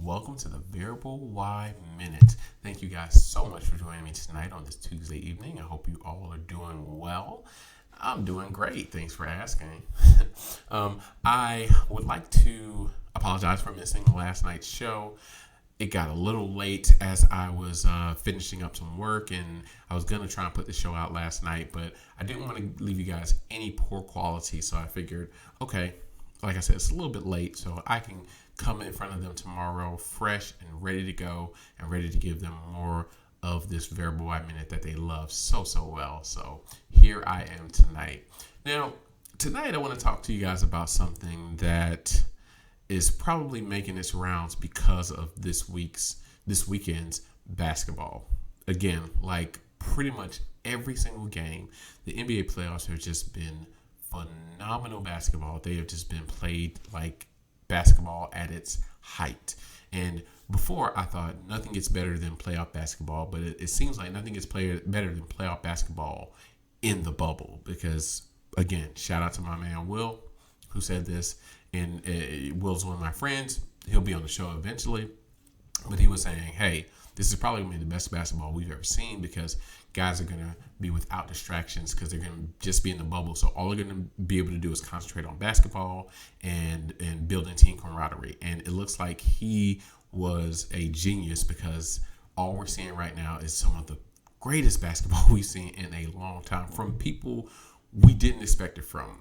Welcome to the Variable Y Minute. Thank you guys so much for joining me tonight on this Tuesday evening. I hope you all are doing well. I'm doing great. Thanks for asking. I would like to apologize for missing last night's show. It got a little late as I was finishing up some work, and I was going to try and put the show out last night, but I didn't want to leave you guys any poor quality, so I figured, okay, like I said, it's a little bit late, so I can come in front of them tomorrow fresh and ready to go and ready to give them more of this variable Y minute that they love so well. So here I am tonight. Now, tonight I want to talk to you guys about something that is probably making its rounds because of this weekend's basketball. Again, like pretty much every single game, the NBA playoffs have just been phenomenal basketball. They have just been played like basketball at its height. And before, I thought nothing gets better than playoff basketball, but it seems like nothing gets better than playoff basketball in the bubble. Because, again, shout out to my man Will, who said this. And Will's one of my friends. He'll be on the show eventually. But he was saying, hey, this is probably going to be the best basketball we've ever seen because guys are going to be without distractions because they're going to just be in the bubble. So all they're going to be able to do is concentrate on basketball and building team camaraderie. And it looks like he was a genius because all we're seeing right now is some of the greatest basketball we've seen in a long time from people we didn't expect it from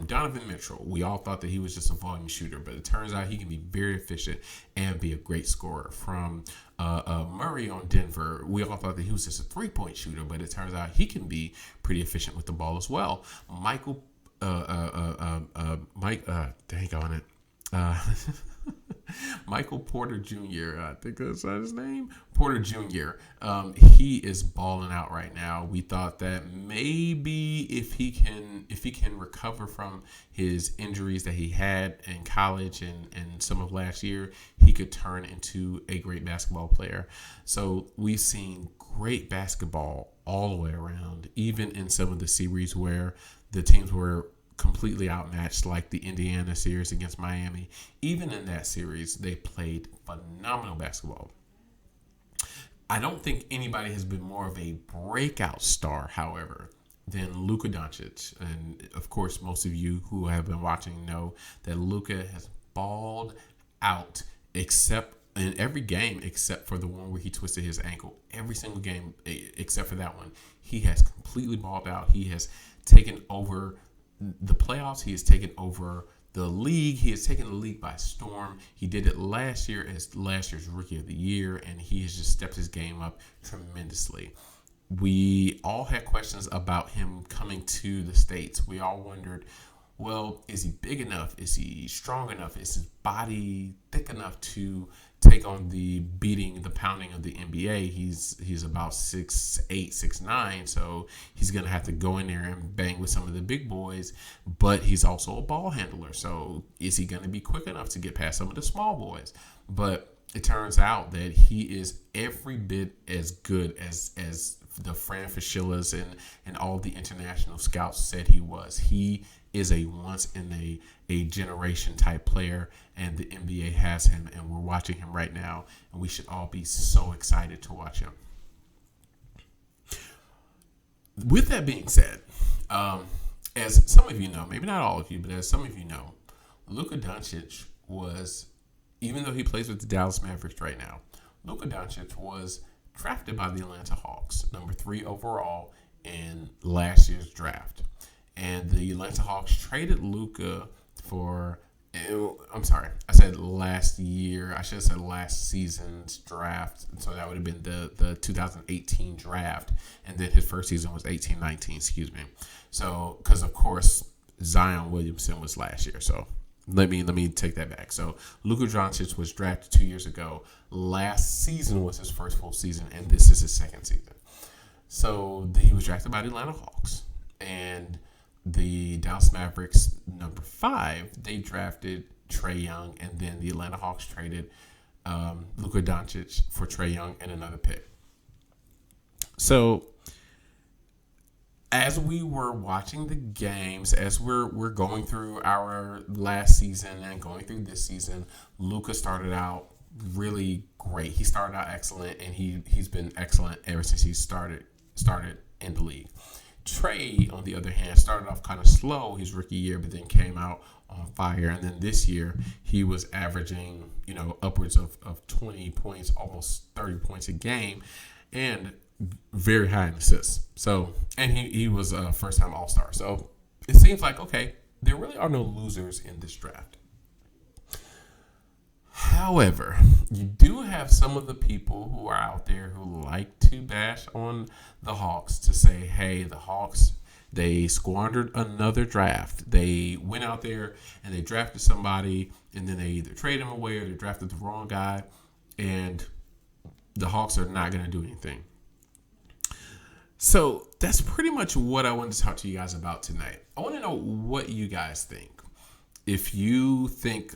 Donovan Mitchell. We all thought that he was just a volume shooter, but it turns out he can be very efficient and be a great scorer. From Murray on Denver, we all thought that he was just a three-point shooter, but it turns out he can be pretty efficient with the ball as well. Dang on it. Michael Porter Jr. I think that's his name. Porter Jr. He is balling out right now. We thought that maybe if he can recover from his injuries that he had in college and some of last year, he could turn into a great basketball player. So we've seen great basketball all the way around, even in some of the series where the teams were completely outmatched, like the Indiana series against Miami. Even in that series, they played phenomenal basketball. I don't think anybody has been more of a breakout star, however, than Luka Doncic. And of course, most of you who have been watching know that Luka has balled out except in every game except for the one where he twisted his ankle. Every single game except for that one, he has completely balled out. He has taken over the playoffs. He has taken over the league. He has taken the league by storm. He did it last year as last year's Rookie of the Year, and he has just stepped his game up tremendously. We all had questions about him coming to the States. We all wondered, well, is he big enough? Is he strong enough? Is his body thick enough to take on the pounding of the NBA? He's about 6'8", 6'9", so he's going to have to go in there and bang with some of the big boys, but he's also a ball handler, so is he going to be quick enough to get past some of the small boys? But it turns out that he is every bit as good as the Fran Fraschillas and all the international scouts said he was. He is a once in a generation type player, and the NBA has him, and we're watching him right now, and we should all be so excited to watch him. With that being said, as some of you know, maybe not all of you, but as some of you know, Luka Doncic was, even though he plays with the Dallas Mavericks right now, Luka Doncic was drafted by the Atlanta Hawks, number 3 overall in last year's draft. And the Atlanta Hawks traded Luka for, I'm sorry, I said last year. I should have said last season's draft. So that would have been the 2018 draft. And then his first season was 18-19, excuse me. So, because of course, Zion Williamson was last year. So let me take that back. So Luka Doncic was drafted 2 years ago. Last season was his first full season, and this is his second season. So he was drafted by the Atlanta Hawks. And the Dallas Mavericks, number 5, they drafted Trae Young, and then the Atlanta Hawks traded Luka Doncic for Trae Young and another pick. So as we were watching the games, as we're going through our last season and going through this season, Luka started out really great. He started out excellent, and he's been excellent ever since he started in the league. Trey, on the other hand, started off kind of slow his rookie year, but then came out on fire. And then this year, he was averaging, upwards of 20 points, almost 30 points a game, and very high in assists. So, and he was a first-time All-Star. So it seems like, okay, there really are no losers in this draft. However, you do have some of the people who are out there who like to bash on the Hawks to say, hey, the Hawks, they squandered another draft. They went out there and they drafted somebody, and then they either traded him away or they drafted the wrong guy, and the Hawks are not going to do anything. So that's pretty much what I wanted to talk to you guys about tonight. I want to know what you guys think. If you think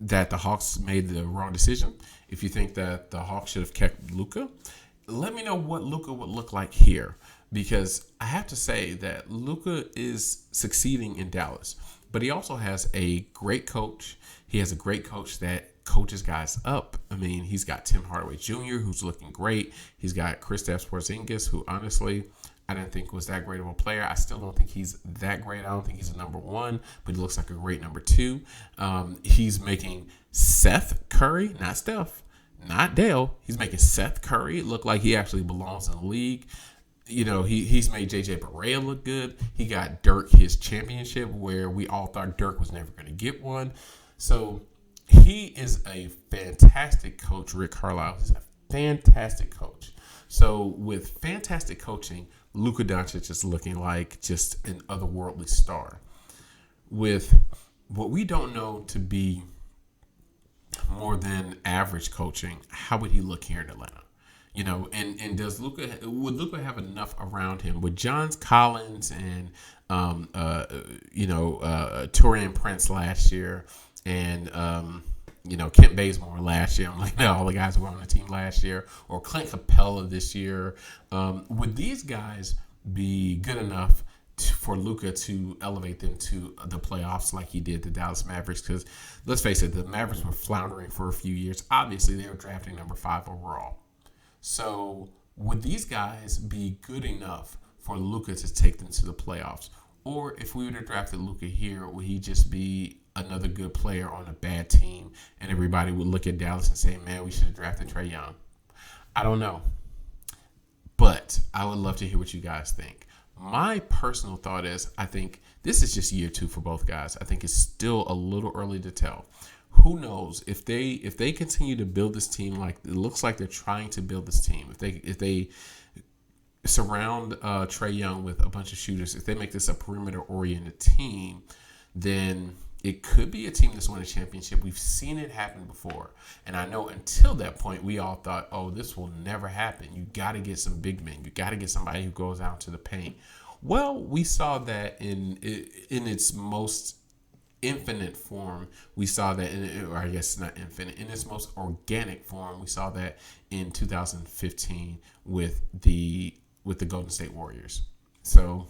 that the Hawks made the wrong decision, if you think that the Hawks should have kept Luka, let me know what Luka would look like here. Because I have to say that Luka is succeeding in Dallas, but he also has a great coach. He has a great coach that coaches guys up. I mean, he's got Tim Hardaway Jr., who's looking great. He's got Kristaps Porzingis, who honestly I didn't think was that great of a player. I still don't think he's that great. I don't think he's a number one, but he looks like a great number two. He's making Seth Curry, not Steph, not Dale. He's making Seth Curry look like he actually belongs in the league. He's made JJ Barea look good. He got Dirk his championship, where we all thought Dirk was never going to get one. So he is a fantastic coach. Rick Carlisle is a fantastic coach. So with fantastic coaching, Luka Doncic is looking like just an otherworldly star. With what we don't know to be more than average coaching, how would he look here in Atlanta? And would Luka have enough around him with John Collins and Taurean Prince last year, and Kent Bazemore last year? I'm like, no, all the guys who were on the team last year, or Clint Capella this year. Would these guys be good enough for Luka to elevate them to the playoffs like he did the Dallas Mavericks? Because let's face it, the Mavericks were floundering for a few years. Obviously, they were drafting number 5 overall. So would these guys be good enough for Luka to take them to the playoffs? Or if we would have drafted Luka here, would he just be another good player on a bad team, and everybody would look at Dallas and say, man, we should have drafted Trae Young? I don't know. But I would love to hear what you guys think. My personal thought is, I think this is just year 2 for both guys. I think it's still a little early to tell. Who knows if they continue to build this team like it looks like they're trying to build this team. If they surround Trae Young with a bunch of shooters, if they make this a perimeter-oriented team, then it could be a team that's won a championship. We've seen it happen before. And I know until that point, we all thought, oh, this will never happen. You got to get some big men. You got to get somebody who goes out to the paint. Well, we saw that in its most infinite form. We saw that, or I guess not infinite, in its most organic form. We saw that in 2015 with the Golden State Warriors. So,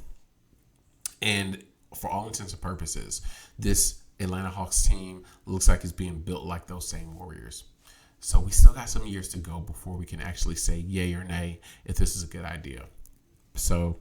and for all intents and purposes, this Atlanta Hawks team looks like it's being built like those same Warriors. So we still got some years to go before we can actually say yay or nay if this is a good idea. So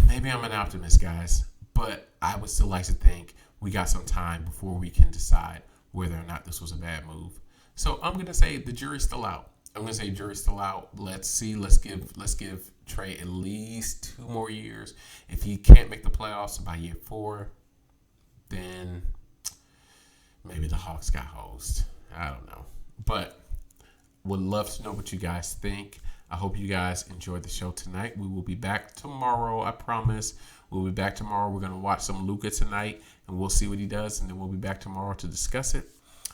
maybe I'm an optimist, guys, but I would still like to think we got some time before we can decide whether or not this was a bad move. So I'm going to say the jury's still out. Let's see. Let's give Trae at least 2 more years. If he can't make the playoffs by year 4, then maybe the Hawks got hosed. I don't know. But would love to know what you guys think. I hope you guys enjoyed the show tonight. We will be back tomorrow, I promise. We'll be back tomorrow. We're going to watch some Luka tonight, and we'll see what he does, and then we'll be back tomorrow to discuss it.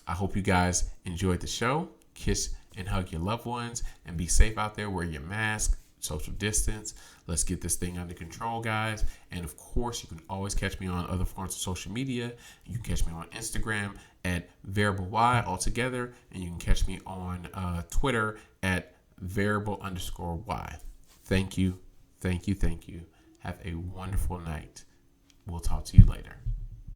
I hope you guys enjoyed the show. Kiss and hug your loved ones, and be safe out there. Wear your mask, social distance. Let's get this thing under control, guys. And of course, you can always catch me on other forms of social media. You can catch me on Instagram at variable Y altogether, and you can catch me on Twitter at variable_Y. Thank you. Have a wonderful night. We'll talk to you later.